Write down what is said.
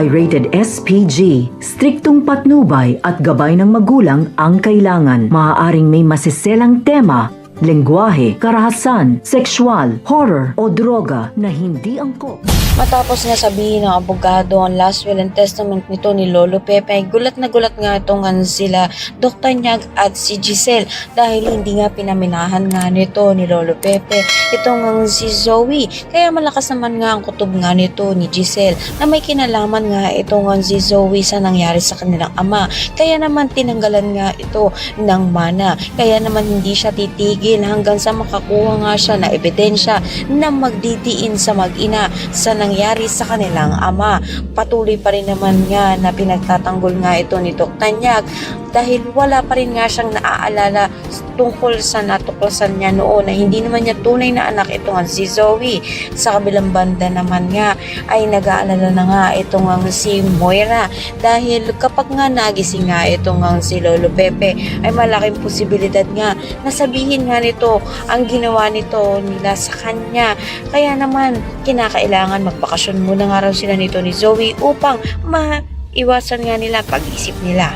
ay rated SPG. Striktong patnubay at gabay ng magulang ang kailangan. Maaaring may masiselang tema, lengguwahe, karahasan, sexual, horror o droga na hindi angkop. Matapos nga sabihin ng abogado ang last will and testament nito ni Lolo Pepe, ay gulat na gulat nga itong sila Dr. Nyag at si Giselle dahil hindi nga pinaminahan nga nito ni Lolo Pepe itong si Zoe. Kaya malakas naman nga ang kutob nga nito ni Giselle na may kinalaman nga itong si Zoe sa nangyari sa kanilang ama. Kaya naman tinanggalan nga ito ng mana. Kaya naman hindi siya titigil hanggang sa makakuha nga siya na ebidensya na magdidiin sa mag-ina sa nangyari sa kanilang ama. Patuloy pa rin naman nga na pinagtatanggol nga ito ni Dr. Nyag dahil wala pa rin nga siyang naaalala tungkol sa natuklasan niya noon na hindi naman niya tunay na anak itong si Zoe. Sa kabilang banda naman nga ay nag-aalala na nga itong si Moira dahil kapag nga nagising nga itong si Lolo Pepe ay malaking posibilidad nga na sabihin nga nito ang ginawa nito nila sa kanya. Kaya naman kinakailangan magbakasyon muna nga raw sila nito ni Zoe upang maiwasan nga nila pag-isip nila.